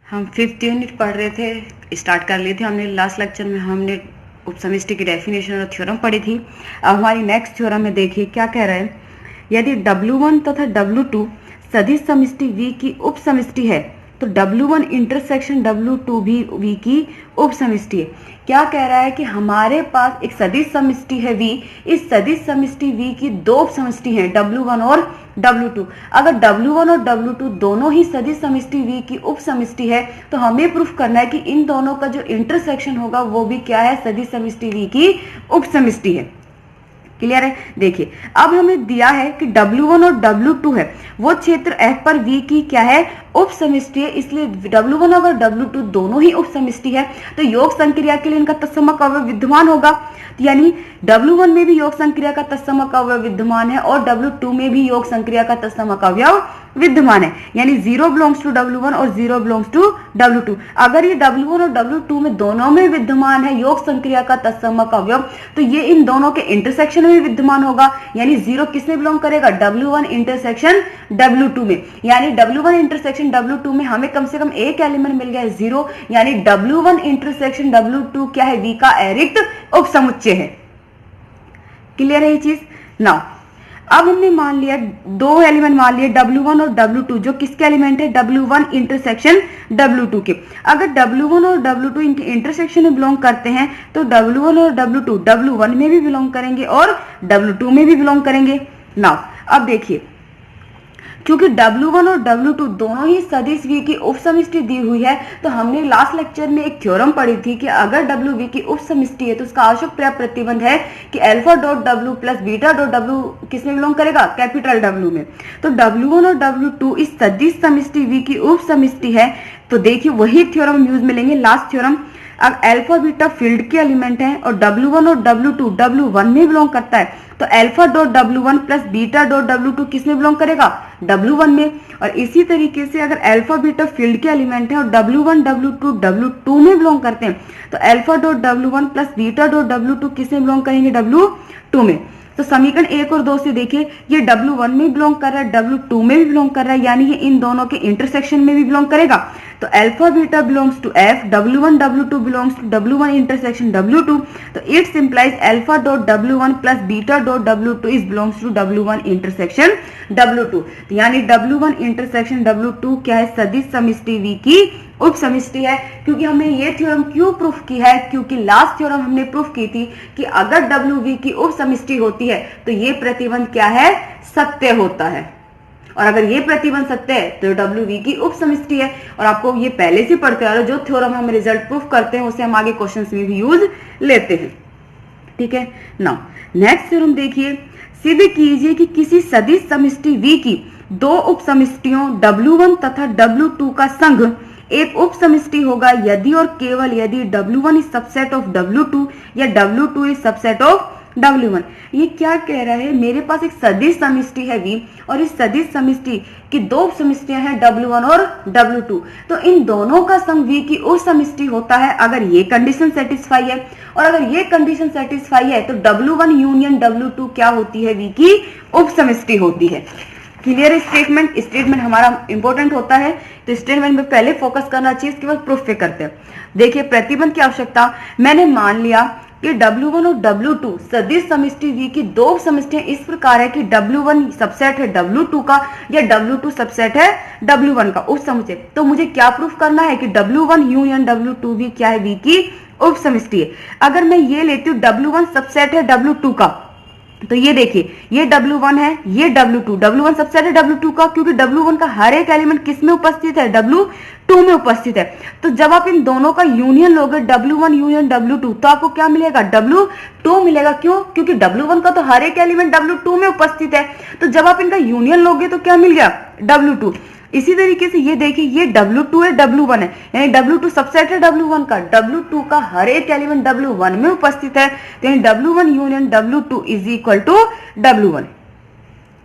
हम 5th unit पढ़ रहे थे, स्टार्ट कर लिए थे हमने। लास्ट लेक्चर में हमने उपसमिष्टि की डेफिनेशन और थ्योरम पढ़ी थी। अब हमारी नेक्स्ट थ्योरम में देखिए क्या कह रहा है। यदि W1 तथा W2 सदिश समिष्टि V की उपसमिष्टि है तो W1 इंटरसेक्शन W2 भी V की उपसमिष्टि है। क्या कह रहा है कि हमारे पास एक सदिश समिष्टि है V, इस सदिश समिष्टि V की दो उपसमिष्टि हैं W1 और W2। अगर W1 और W2 दोनों ही सदिश समिष्टि V की उपसमिष्टि है तो हमें प्रूफ करना है कि इन दोनों का जो इंटरसेक्शन होगा वो भी क्या है, सदिश समिष्टि V की उपसमिष्टि है। क्लियर है। देखिए अब हमें दिया है कि W1 और W2 है, वो क्षेत्र F पर V की क्या है, उपसमिष्टि है। इसलिए W1 अगर W2 दोनों ही उपसमिष्टि है तो योग संक्रिया के लिए इनका तत्समक अवयव विद्यमान होगा। यानी W1 में भी योग संक्रिया का तत्समक अवयव विद्यमान है और W2 में भी योग संक्रिया का तत्समक अवयव विद्यमान है। यानी 0 बिलोंग्स टू W1 और 0 बिलोंग्स टू W2। अगर ये W1 और W2 में दोनों में विद्यमान है योग संक्रिया का तत्समक अवयव तो ये इन दोनों के इंटरसेक्शन में विद्यमान होगा। यानी 0 किस में बिलोंग करेगा, W1 इंटरसेक्शन W2 में। यानी W1 इंटरसेक्शन W2 में हमें कम से कम एक एलिमेंट मिल गया है 0। यानी W1 इंटरसेक्शन W2 क्या है, V का अरिक्त उपसमुच्चय है। क्लियर है ये चीज। नाउ अब हमने मान लिया दो एलिमेंट मान लिए W1 और W2, जो किसके एलिमेंट है, W1 इंटरसेक्शन W2 के। अगर W1 और W2 इनके इंटरसेक्शन में बिलोंग करते हैं तो W1 और W2 W1 में भी बिलोंग करेंगे और W2 में भी बिलोंग करेंगे। नाउ अब देखिए, क्योंकि W1 और W2 दोनों ही सदिश V की उपसमिष्टि दी हुई है तो हमने लास्ट लेक्चर में एक थ्योरम पढ़ी थी कि अगर W की उपसमिष्टि है तो उसका आवश्यक पर्याप्त प्रतिबंध है कि alpha dot W plus beta dot W किसमें बिलोंग करेगा, कैपिटल W में। तो W1 और W2 इस सदिश समिष्टि V की उपसमिष्टि है। तो देखिए वही थ्योरम यूज मिलेंगे, लास्ट थ्योरम। अब अल्फा बीटा फील्ड के एलिमेंट हैं और W1 और W2 W1 में बिलोंग करता है तो alpha dot W1 plus beta dot W2 किस में बिलोंग करेगा, W1 में। और इसी तरीके से अगर अल्फा बीटा फील्ड के एलिमेंट है और W1 W2 W2 में बिलोंग करते हैं तो alpha dot W1 plus beta dot W2 किस में बिलोंग करेंगे, W2 में। तो समीकरण 1 और 2 से देखिए ये W1 में बिलोंग कर रहा है, W2 में भी बिलोंग कर रहा है, यानी ये इन दोनों के इंटरसेक्शन में भी बिलोंग करेगा। तो alpha beta belongs to F, W1 W2 belongs to W1 intersection W2। तो it's implies alpha dot W1 plus beta dot W2 is belongs to W1 intersection W2। तो यानी W1 इंटरसेक्शन W2 क्या है, सदिश समिष्टि V की उपसमिष्टि है। क्योंकि हमने ये थ्योरम क्यों प्रूफ की है, क्योंकि लास्ट थ्योरम हमने प्रूफ की थी कि अगर W की उपसमिष्टि होती है तो ये प्रतिबंध क्या है, सत्य होता है। और अगर ये प्रतिबंध सत्य है तो W की उपसमिष्टि है। और आपको ये पहले से पढ़ते आ रहे, जो थ्योरम हम रिजल्ट प्रूफ करते हैं उसे हम आगे क्वेश्चंस में भी यूज लेते हैं। ठीक है। नाउ नेक्स्ट थ्योरम देखिए, सिद्ध कीजिए कि किसी सदिश समिष्टि V की दो उपसमिष्टियों W1 तथा W2 का संघ एक उपसमिष्टि होगा यदि और केवल यदि W1 is subset of W2 या W2 is subset of W1। ये क्या कह रहा है, मेरे पास एक सदिश समिष्टि है V और इस सदिश समिष्टि की दो उपसमिष्टियां हैं W1 और W2। तो इन दोनों का संघ V की उपसमिष्टि होता है अगर ये कंडीशन सेटिस्फाई है। और अगर ये कंडीशन सेटिस्फाई है तो W1 यूनियन W2 क्या होती है, V की उपसमिष्टि होती है। Clear statement. स्टेटमेंट हमारा इंपॉर्टेंट होता है तो स्टेटमेंट में पहले फोकस करना चाहिए, इसके बाद प्रूफ पे करते हैं। देखिए प्रतिबंध की आवश्यकता, मैंने मान लिया कि W1 और W2 सदिश समिष्टि V की दो उपसमिष्टियां इस प्रकार है कि W1 सबसेट है W2 का या W2 सबसेट है W1 का उपसमुच्चय। तो मुझे क्या प्रूफ करना है कि W1 यूनियन W2 भी क्या है, V की उपसमिष्टि है। अगर मैं ये लेती हूँ W1 सबसेट है W2 का तो ये देखिए ये W1 है, ये W2। W1 सबसेट है W2 का क्योंकि W1 का हर एक एलिमेंट किस में उपस्थित है, W2 में उपस्थित है। तो जब आप इन दोनों का यूनियन लोगे W1 यूनियन W2 तो आपको क्या मिलेगा, W2 मिलेगा। क्यों, क्योंकि W1 का तो हर एक एलिमेंट W2 में उपस्थित है। तो जब आप इनका यूनियन लोगे तो क्या मिल गया, W2। इसी तरीके से ये देखिए ये W2 है W1 है, यानी W2 सबसेट है W1 का, W2 का हर एक एलिमेंट W1 में उपस्थित है। तो यानी W1 union W2 is equal to W1।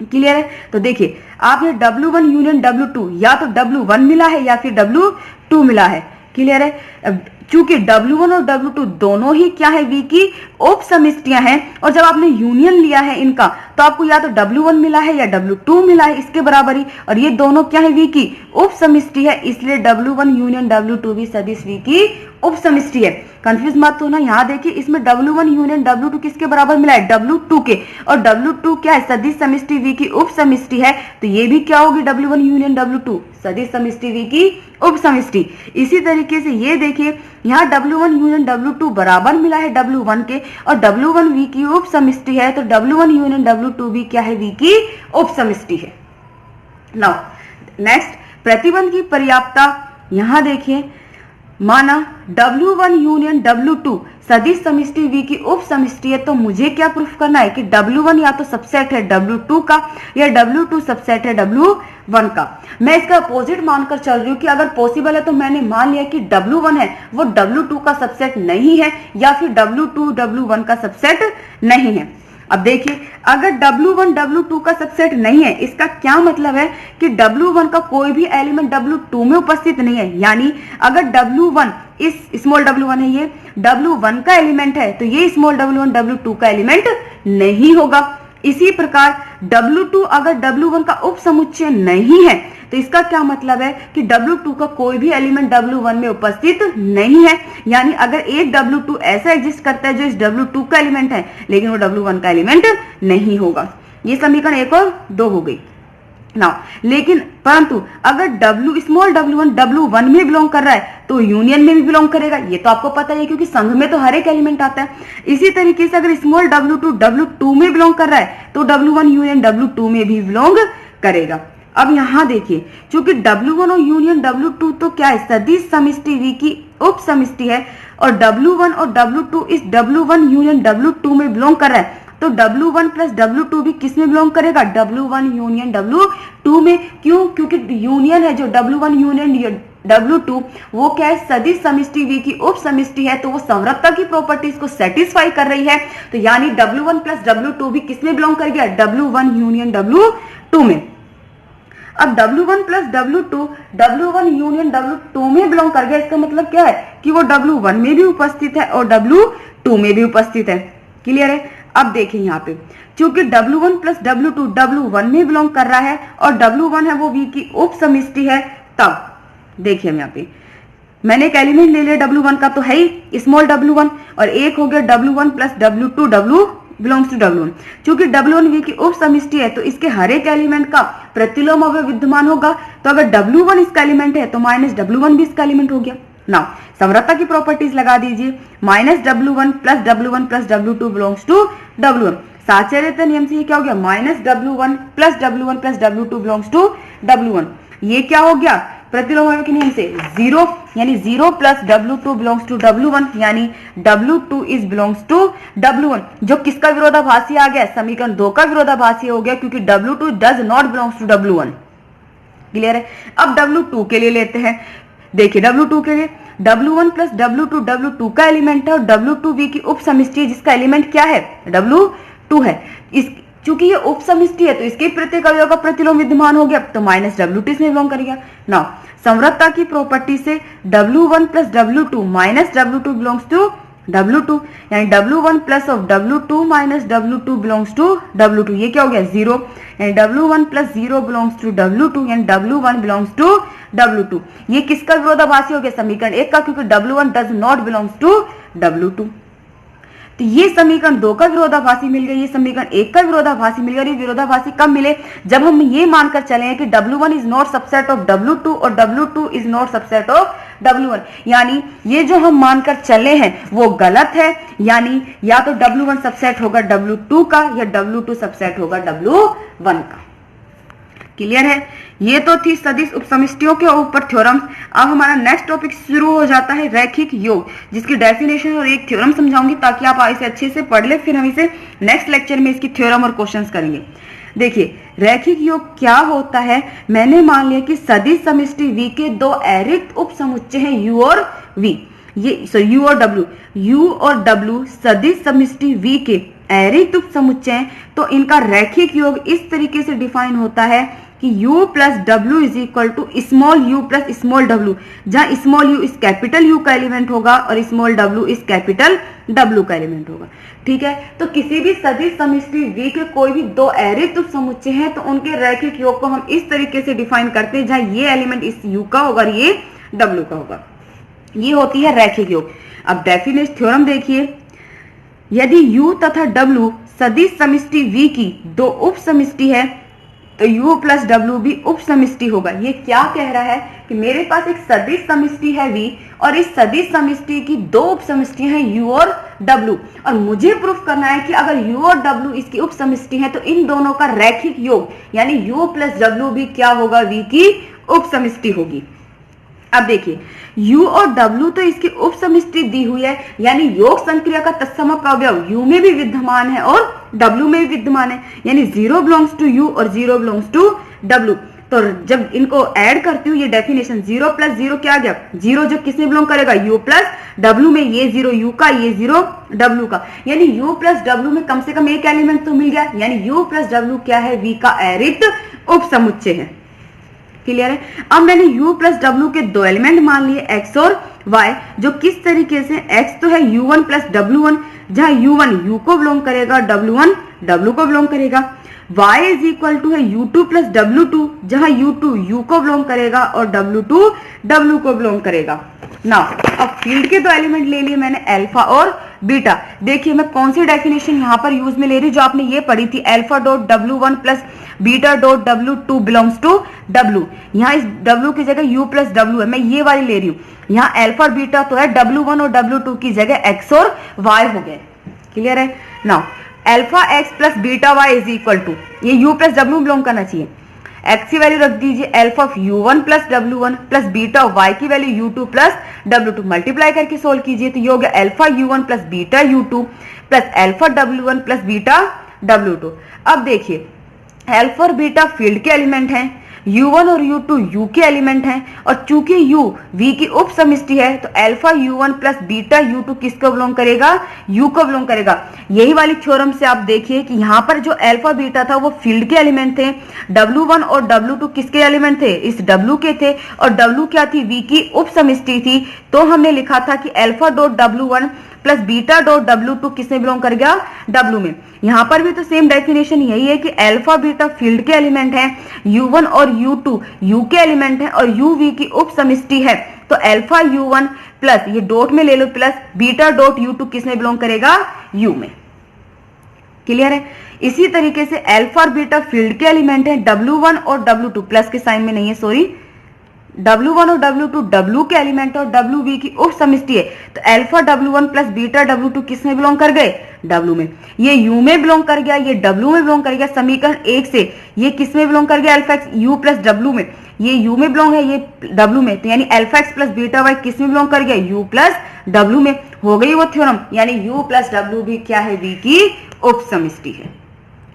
Clear है। तो देखिए आपने W1 यूनियन W2 या तो W1 मिला है या फिर W2 मिला है। क्लियर है। चूंकि W1 और W2 दोनों ही क्या है, V की उप समिष्टियां हैं, और जब आपने यूनियन लिया है इनका तो आपको या तो W1 मिला है या W2 मिला है इसके बराबर ही, और ये दोनों क्या है, V की उप समिष्टि है, इसलिए W1 यूनियन W2 भी सदिश V की उप समिष्टि है। कंफ्यूज मत होना, यहाँ देखिए इसमें W1 यूनियन W2 किसके बराबर मिला है, W2 के, और W2 क्या है, सदिश समिष्टि V की उप समिष्टि है, तो ये भी क्या होगी, W1 यूनियन W2 सदिश समिष्टि V की उप समिष्टि। इसी तरीके से ये देखिए यहाँ W1 यूनियन W2 बराबर मिला है W1 के, और W1 V की उप समिष्टि है, तो W1 यूनियन W2 भी क्या है, V की उप समिष्टि है। नाउ नेक्स्ट, प्रतिबंध की पर्याप्तता। यहाँ देखिए माना W1 यूनियन W2 सदिश समिष्टि V की उप समिष्टि है, तो मुझे क्या प्रूफ करना है कि W1 या तो सबसेट है W2 का या W2 सबसेट है W1 का। मैं इसका अपोजिट मानकर चल रही हूँ कि अगर पॉसिबल है तो मैंने मान लिया कि W1 है वो W2 का सबसेट नहीं है, या फिर W2 W1 का सबसेट नहीं है। अब देखिए अगर W1 W2 का सबसेट नहीं है, इसका क्या मतलब है कि W1 का कोई भी एलिमेंट W2 में उपस्थित नहीं है, यानी अगर W1 इस स्मॉल W1 है, ये W1 का एलिमेंट है, तो ये स्मॉल W1 W2 का एलिमेंट नहीं होगा। इसी प्रकार W2 अगर W1 का उप समुच्चय नहीं है, तो इसका क्या मतलब है कि W2 का कोई भी एलिमेंट W1 में उपस्थित नहीं है, यानी अगर एक W2 ऐसा एग्जिस्ट करता है जो इस W2 का एलिमेंट है, लेकिन वो W1 का एलिमेंट नहीं होगा। ये समीकरण 1 और 2 हो गई ना। लेकिन परंतु अगर स्मॉल W1 W1 में बिलोंग कर रहा है तो यूनियन में भी बिलोंग करेगा, ये तो आपको पता है क्योंकि संघ में तो हर एक एलिमेंट आता है। इसी तरीके से अगर स्मॉल W2 W2 में बिलोंग कर रहा है तो W1 यूनियन W2 में भी बिलोंग करेगा। अब यहाँ देखिए चूंकि W1 और यूनियन W2 तो क्या है, सदिश समिष्टि V की उप समिष्टि है, और W1 और W2 इस W1 यूनियन W2 में बिलोंग कर रहा है, तो W1 प्लस W2 भी किस में बिलोंग करेगा, W1 यूनियन W2 में। क्यों, क्योंकि यूनियन है जो W1 यूनियन W2 वो क्या है, सदिश समिष्टि V की उप समिष्टि है, तो वो संवृत्ता की प्रॉपर्टीज को सेटिस्फाई कर रही है, तो यानी W1 प्लस W2 भी किस में बिलोंग कर गया, W1 यूनियन W2 में। अब W1 plus W1 union W2 में बिलोंग कर गया, इसका मतलब क्या है कि वो W1 में भी उपस्थित है और W2 में भी उपस्थित है। क्लियर है। अब देखें यहाँ पे चूंकि W1 प्लस W2 W1 में बिलोंग कर रहा है और W1 है वो V की उप समिष्टि है, तब देखिए हम यहाँ पे मैंने एक एलिमेंट ले लिया W1 का, तो है ही स्मॉल W1, और एक हो गया W1 plus W2 W belongs to W1। चूंकि W1 V की उप समिष्टि है तो इसके हर एक एलिमेंट का प्रतिलोम अवयव विद्यमान होगा, तो अगर W1 इसका एलिमेंट है तो माइनस W1 भी इसका एलिमेंट हो गया ना। संवृत्ता की प्रॉपर्टीज लगा दीजिए, minus W1 plus W2 belongs to W1। साचर्यता नियम से ये क्या हो गया, minus W1 plus W2 belongs to W1। ये क्या हो गया, प्रतिलोम अवयव के नियम से 0, यानी 0 plus W2 belongs to W1, यानी W2 is belongs to W1, जो किसका विरोधाभासी आ गया, समीकरण 2 का विरोधाभासी हो गया, क्योंकि W2 does not belongs to W1। Clear है। अब W2 के लिए लेते हैं, देखिए W2 के लिए W1 प्लस W2 का एलिमेंट है और W2 V की उप समिष्टि है जिसका एलिमेंट क्या है, W2 है। इस चूंकि ये उप समिष्टि है तो इसके प्रत्येक अवयव का प्रतिलोम विद्यमान हो गया, तो माइनस W2 इसमें बिलोंग करेगा ना। संवृत्ता की प्रॉपर्टी से W1 plus W2 minus W2 belongs to W2, यानी W1 plus of W2 minus W2 belongs to W2। ये क्या हो गया, 0, यानी W1 plus 0 belongs to W2, यानी W1 बिलोंग्स टू W2। ये किसका विरोधाभासी हो गया, समीकरण 1 का, क्योंकि W1 does not belongs to W2। तो ये समीकरण 2 का विरोधाभासी मिल गया, ये समीकरण 1 का विरोधाभासी मिल गया। और ये विरोधाभासी कब मिले, जब हम ये मानकर चले हैं कि W1 is not subset of W2 और W2 is not subset of W1, यानी ये जो हम मानकर चले हैं वो गलत है, यानी या तो W1 सबसेट होगा W2 का या W2 सबसेट होगा W1 का। क्लियर है। ये तो थी सदिश उपसमिष्टियों के ऊपर थ्योरम्स। अब हमारा नेक्स्ट टॉपिक शुरू हो जाता है रैखिक योग, जिसकी डेफिनेशन और एक थ्योरम समझाऊंगी ताकि आप इसे अच्छे से पढ़ ले, फिर हम इसे नेक्स्ट लेक्चर में इसकी थ्योरम और क्वेश्चंस करेंगे। देखिए रैखिक योग क्या होता है, मैंने मान लिया कि सदिश समिष्टि V के दो अरिक्त उप समुच्चय हैं U और V, ये U और W, U और W सदिश समिष्टि V के अरिक्त उप समुच्चय हैं, तो इनका रैखिक योग इस तरीके से डिफाइन होता है कि u plus W is equal to small u plus small w, जहां स्मॉल u इस कैपिटल U का एलिमेंट होगा और स्मॉल w इस कैपिटल W का एलिमेंट होगा। ठीक है, तो किसी भी सदिश समष्टि V के कोई भी दो अरैखिक उपसमुच्चय हैं तो उनके रैखिक योग को हम इस तरीके से डिफाइन करते हैं, जहां ये एलिमेंट इस U का होगा और ये W का होगा। ये होती है रैखिक योग। अब डेफिनेशन थ्योरम देखिए, यदि U तथा W सदिश समष्टि V की दो उप समष्टि है तो U प्लस W भी उप समष्टि होगा। ये क्या कह रहा है कि मेरे पास एक सदिश समष्टि है V और इस सदिश समष्टि की दो उप समष्टि हैं U और W, और मुझे प्रूफ करना है कि अगर U और W इसकी उप समष्टि है तो इन दोनों का रैखिक योग यानी U प्लस W भी क्या होगा, V की उप समष्टि होगी। अब देखिए U और W तो इसकी उप समष्टि दी हुई है, यानी योग संक्रिया का तत्समक अवयव U में भी विद्यमान है और W में भी विद्यमान है, यानी 0 बिलोंग्स टू U और 0 बिलोंग्स टू W। तो जब इनको ऐड करती हूँ ये डेफिनेशन 0 प्लस 0 क्या आ गया, 0 जो किसमें बिलोंग करेगा, U प्लस W में, ये 0 U का, ये 0 W का, यानी U प्लस W में कम से कम एक एलिमेंट तो मिल गया, यानी U प्लस W क्या है, V का अरैखिक उप समुच्चय है। क्लियर है। अब मैंने U प्लस W के दो एलिमेंट मान लिए X और Y, जो किस तरीके से, X तो है U1 प्लस W1, जहां U1 U को बिलोंग करेगा, W1 W को बिलोंग करेगा। Y इज इक्वल टू है U2 प्लस W2, जहां U2 U को बिलोंग करेगा और W2 W को बिलोंग करेगा। ना अब फील्ड के दो एलिमेंट ले लिए मैंने अल्फा और बीटा। देखिए मैं कौन सी डेफिनेशन यहाँ पर यूज में ले रही हूँ, जो आपने ये पढ़ी थी, alpha dot W1 plus beta dot W2 belongs to W। यहाँ इस W की जगह U प्लस W है, मैं ये वाली ले रही हूँ। यहाँ अल्फा और बीटा तो है, W1 और W2 की जगह X और Y हो गए। क्लियर है। Now alpha X plus beta Y is equal to, ये U प्लस W बिलोंग करना चाहिए, X की वैल्यू रख दीजिए alpha of U1 plus W1 plus beta Y की value U2 plus W2, multiply करके सोल्व कीजिए तो ये हो गया alpha U1 plus beta U2 plus alpha W1 plus beta W2। अब देखिए अल्फा और बीटा फील्ड के एलिमेंट हैं, U1 और U2 U के एलिमेंट हैं, और चूंकि U V की उप समष्टि है तो alpha U1 plus beta U2 किसको बिलोंग करेगा, U को बिलोंग करेगा। यही वाली थ्योरम से आप देखिए कि यहाँ पर जो अल्फा बीटा था वो फील्ड के एलिमेंट थे, W1 और W2 किसके एलिमेंट थे, इस W के थे, और W क्या थी, V की उप समष्टि थी। तो हमने लिखा था कि alpha dot W1 plus beta dot W2 किसमें बिलोंग कर गया, W में। यहाँ पर भी तो सेम डेफिनेशन यही है कि अल्फा बीटा फील्ड के एलिमेंट हैं, U1 और U2 U के एलिमेंट हैं, और U V की उप समष्टि है। तो अल्फा U1 प्लस, ये डॉट में ले लो, प्लस बीटा डॉट U2 किसमें बिलोंग करेगा, U में। क्लियर है। इसी तरीके से अल्फा और बीटा फील्ड के एलिमेंट हैं, W1 और W2, प्लस के साइन में नहीं है, सॉरी, W1 और W2 W के एलिमेंट और WV की उप समष्टि है। तो alpha W1 plus beta W2 किस में बिलोंग कर गए, W में। ये U में बिलोंग कर गया, ये W में बिलोंग कर गया। समीकरण 1 से ये किस में बिलोंग कर गया, alpha x U plus W में, ये U में बिलोंग है, ये W में, तो यानी alpha x plus beta Y किस में बिलोंग कर गया, U प्लस W में। हो गई वो थ्योरम, यानी U प्लस W भी क्या है, V की उप समष्टि है।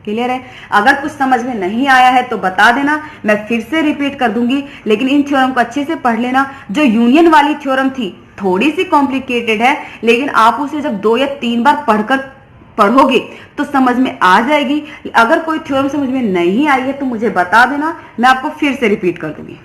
क्लियर है। अगर कुछ समझ में नहीं आया है तो बता देना, मैं फिर से रिपीट कर दूंगी, लेकिन इन थ्योरम को अच्छे से पढ़ लेना। जो यूनियन वाली थ्योरम थी थोड़ी सी कॉम्प्लिकेटेड है, लेकिन आप उसे जब 2 या 3 बार पढ़ोगे तो समझ में आ जाएगी। अगर कोई थ्योरम समझ में नहीं आई है तो मुझे बता देना, मैं आपको फिर से रिपीट कर दूंगी।